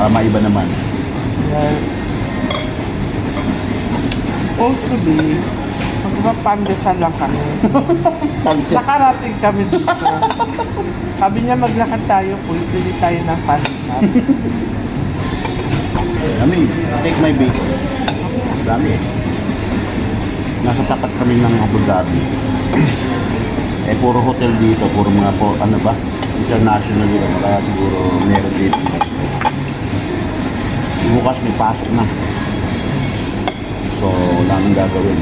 Maiba naman. Yes. Supposed to be, magpapandesal lang kami. Nakarating kami dito. Sabi niya maglakad tayo po, pili tayo ng pandesal. Kami, take my bacon. Dami eh. Nasa tapat kami ng Abu Dhabi. Eh, puro hotel dito, puro mga ano ba? International dito, kaya siguro meron dito. Bukas may pasok na. So, wala nang gagawin.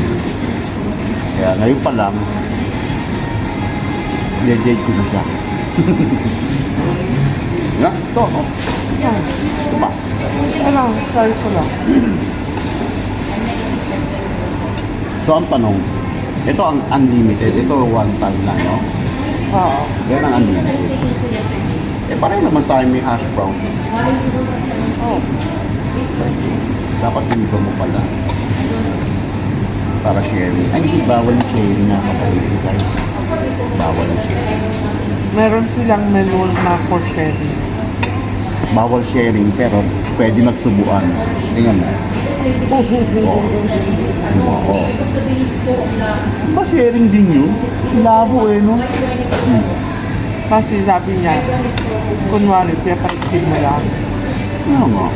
Kaya ngayon pa lang, i-date ko na siya. Nga, ito. Oh. Ito ba? Ano, sorry ko lang. So, ang tanong, ito ang unlimited. Ito one time lang, no? Oo. Yan ang unlimited. Eh, pareho naman tayo may hash brown. Oh. Dapat dito mo pala. Para sharing. Ay, hindi bawal yung sharing na kapatid, guys. Bawal yung sharing. Meron silang menu na for sharing. Bawal sharing, pero pwede magsubuan. Tingnan mo. Oo. Oo. Ba sharing din yun? Labo eh, no? Kasi sabi niya, kunwari, pinapakitin mo lang. Ano nga?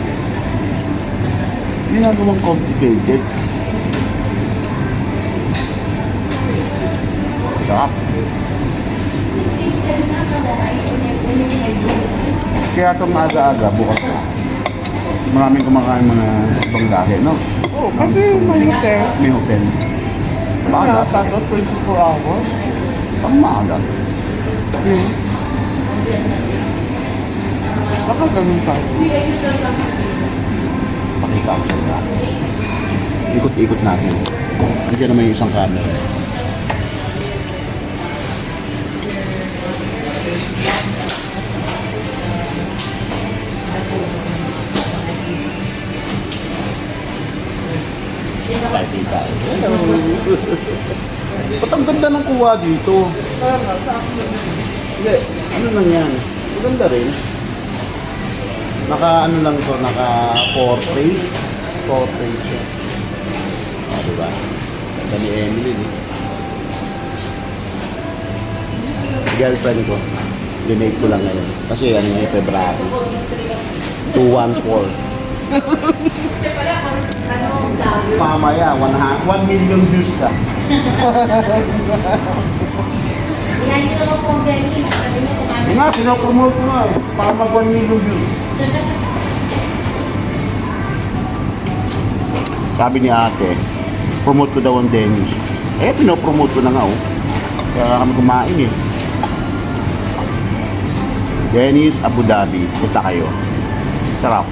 Hindi na naman complicated. Sarap. Kaya itong aga-aga, bukas na. Maraming kumakain mga ibang lahi, no? Oo, kasi may hotel. May hotel. Maaga. Tato 24 hours. Ang maaga. Hmm. Baka ganun tayo. Pakita ko sa inyo. Ikot-ikot natin. Nandiyan naman yung isang camera. Pakita. Ba't ang ganda ng kuha dito? Hindi, ano lang yan? Maganda rin. Naka ano lang ito, naka portrait. Portrait siya. O, diba? Ganda ni Emily, eh. Girlfriend ko. Dinate ko lang ngayon. Kasi ano yung February. 214. Mamaya, 1 million views ka. Yan yung naman pong Dennis. Sabi niya kung ano. Nga, pinapromote ko nga. Para mag 1 million views. Sabi ni ate, promote ko daw ang Dennis. Eh, pinopromote ko na nga, oh. Kaya kami kumain, eh. Dennis, Abu Dhabi. Punta kayo. Sarap.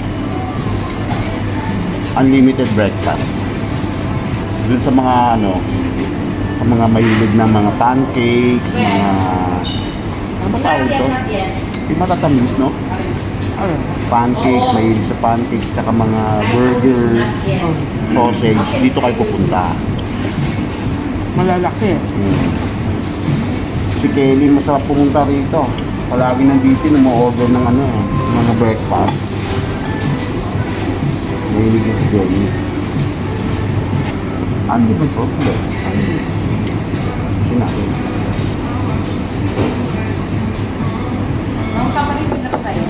Unlimited breakfast. Dun sa mga, ano, sa mga mahilig na mga pancakes, mga... Ano ba tawag ito? Yung matatamis, no? Ano? Pancakes, mahilig sa pancakes, saka mga burger, sausage. Dito kayo pupunta. Malalaki. Si Kelly, masarap pumunta rito. Palagi nandito, namo-order ng ano, mga breakfast. Mahilig yung si Kelly. Ano ba ito? Sinabi. Paparipil na po kayo.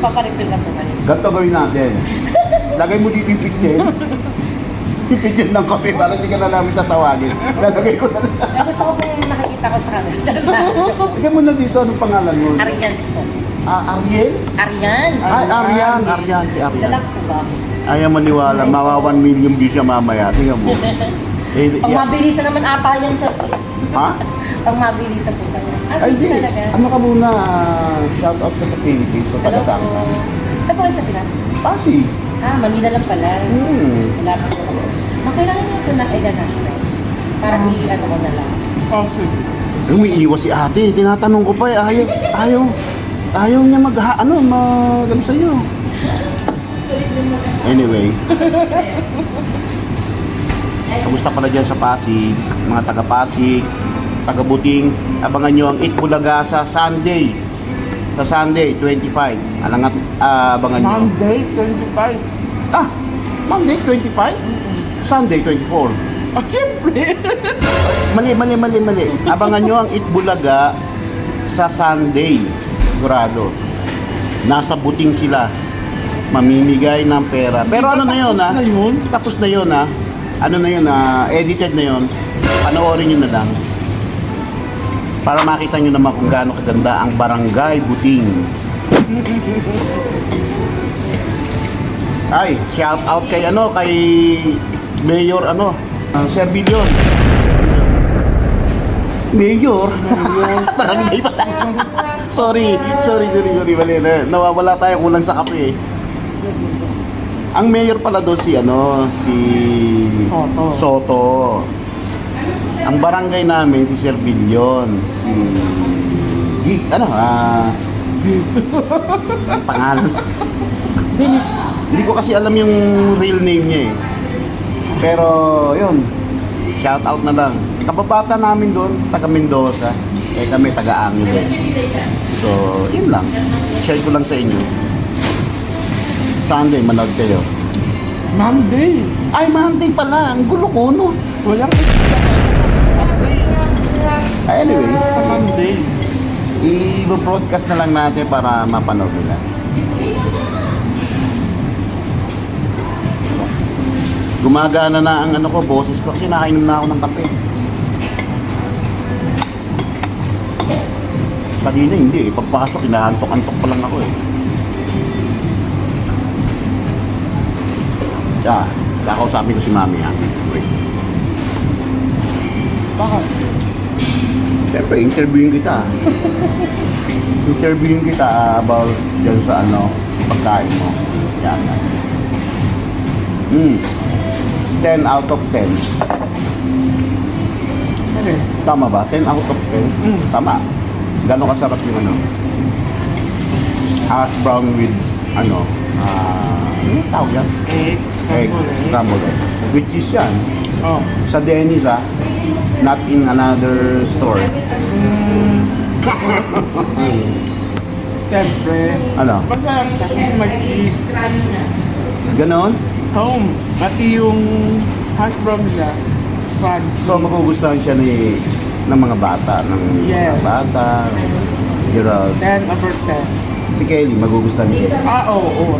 Paparipil na po kayo. Ganito gawin natin. Lagay mo dito yung picture. Picture ng kape para hindi ka na namin tatawagin. Lalagay ko na lang. Ay, gusto ko pong nakikita ko sa camera. Lagay mo na dito. Anong pangalan mo? Arian po. Ariel? Arian. Ay, Arian. Arian. Si Arian. Lalak po ba? Ayaw maniwala. Mawa 1 million views siya mamaya. Tingnan mo. Eh, Pag mabilisan naman ata yan sa... Ha? Pag mabilisan po tayo. Ay, di. Ano ka muna? Shout out ka sa Philippines. O taga saan ka? Sa po sa Pinas? Pasig. Ah, Manila lang pala. Wala po. Makailangan niyo ito ng international. Parang i-ano ko na lang. Kasi, Umiiwas si ate. Tinatanong ko pa eh. Ayaw niya ano ano sa'yo. Anyway. Kamusta pala dyan sa Pasig? Mga taga Pasig, taga Buting. Abangan nyo ang Eat Bulaga sa Sunday. Sa Sunday, 25. Alangat, abangan nyo. Monday, 25. Ah, Monday, 25? Sunday, 24. Ah, siyempre. Mali. Abangan nyo ang Itbulaga sa Sunday. Sigurado. Nasa buting sila. Mamimigay ng pera. Pero ano na yun, ha? Tapos na yun? Tapos na yun, ha? Ano na yun, ha? Edited na yun. Panoorin nyo na lang. Para makita nyo naman kung gaano kaganda ang Barangay Buting. Ay, shout out kay Mayor Sir Billion. Mayor? Barangay pa. Sorry, mali na. Nawawala tayo kulang sa kape eh. Ang mayor pala doon si Soto. Ang barangay namin si Sir Billion, ang pangalan. Hindi ko kasi alam yung real name niya eh. Pero yun, shout out na lang. Kababata namin doon, taga Mendoza. Eh kami taga Angeles. So, yun lang. Share ko lang sa inyo. Sunday, manood kayo. Monday. Ay, Monday pala. Ang gulo ko, no? Walang Monday. Anyway, Sa Monday. i-broadcast na lang natin para mapanood nila. Gumagana na ang boses ko kasi nakainom na ako ng kape. Kanina hindi eh. Pagpasok, inaantok-antok pa lang ako eh. Yeah, kakausapin ko si Mami ha. Wait. Bakit? Siyempre, interviewin kita. Interviewin kita about dyan sa pagkain mo. Yan. 10 out of 10. Okay. Tama ba? 10 out of 10? Tama. Gano'ng kasarap yung hash brown with ano tawag yan? Egg scrambled egg. With cheese yan. Oh. Sa Denny's not in another store. Siyempre. Ano? Masarap kasi may cheese. Ganon? Home. Pati yung hash brown nila. Crunchy. So magugustuhan siya ng mga bata, Yes. mga bata, Gerald. 10 over 10. Si Kelly, magugustuhan siya. Oo.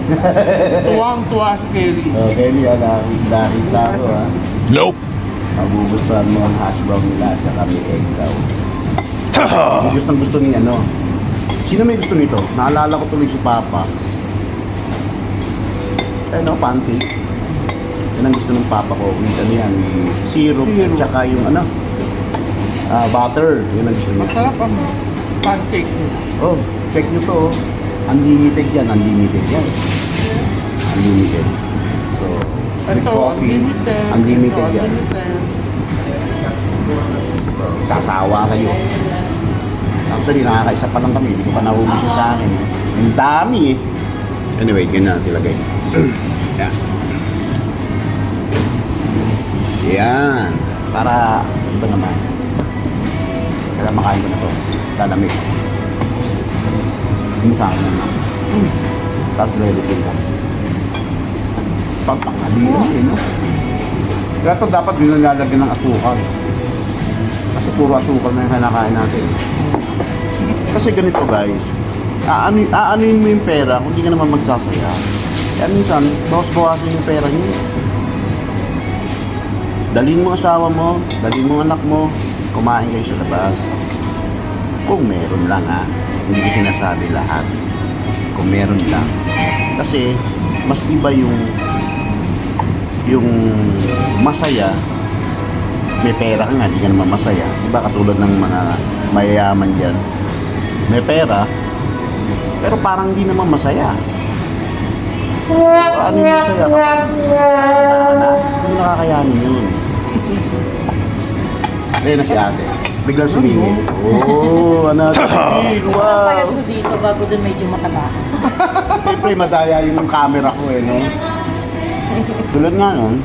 Tuwang-tuwa si Kelly. Oh, Kelly, nakita ko Nope. Magugustuhan mo ang hash brown nila at saka may egg daw. Gustong gusto ni Sino may gusto nito? Naalala ko tuloy si Papa. Pancake. Yan ang gusto ng Papa ko. Ano yan? Syrup at saka yung butter. Yan ang gusto niya. Masarap ang pancake nila. Oh, check nyo to. Unlimited yan. Unlimited. So, with Ito, coffee, unlimited yan. Sasawa kayo. Actually, nakakaisa pa lang kami. Hindi ko pa naubos sa akin. Ang dami eh. Anyway, ganyan natin ilagay. Yan. Yan. Para, ito naman. Kaya makain ko na to. Lalamig. Hindi sa akin naman. Tapos ready ko lang. Pagtangali yun no? Kaya ito dapat din nalalagyan ng asukal. Kasi puro asukal na yung kinakain natin. Kasi ganito guys, aanuin mo yung pera kung di ka naman magsasaya. Kaya minsan, bawas-bawasan yung pera niyo. Dalhin mo asawa mo, dalhin mo anak mo, kumain kayo sa labas. Kung meron lang hindi ko sinasabi lahat. Kung meron lang. Kasi, mas iba yung masaya. May pera ka nga, di ka naman masaya. Diba katulad ng mga mayayaman dyan. May pera, pero parang hindi naman masaya. Paano yung masaya kapag hindi nakakayanin yun. Ayun na si ate. Biglang sumingin. Oh, ano? Wow! Payag ko dito bago dun medyo mataba. Siyempre, madaya yung camera ko no? Tulad nga nun,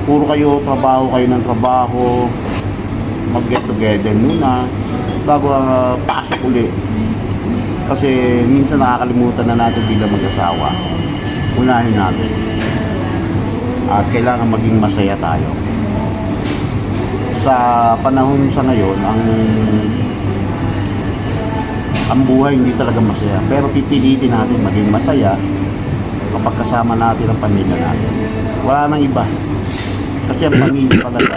puro kayo, trabaho kayo ng trabaho, mag-get together muna, bago pasok uli. Kasi minsan nakakalimutan na natin bilang mag-asawa. Unahin natin. At kailangan maging masaya tayo. Sa panahon sa ngayon, ang buhay hindi talaga masaya. Pero pipilitin natin maging masaya kapag kasama natin ang pamilya natin. Wala nang iba. Kasi ang pamilya talaga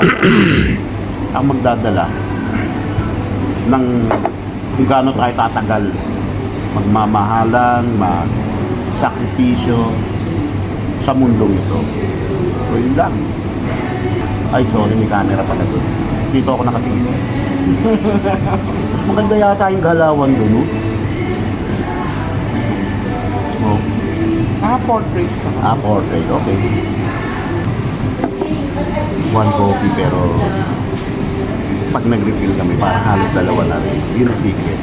ang magdadala ng kung gaano tayo tatagal. Magmamahalan, magsakripisyo sa mundong ito. So yun lang. Ay, sorry, may camera pala doon. Dito ako nakatingin. Mas maganda yata yung galawan doon, no? Oh. Portrait ka. Portrait, okay. One coffee, pero pag nag-refill kami, parang halos dalawa na rin. Yun ang secret.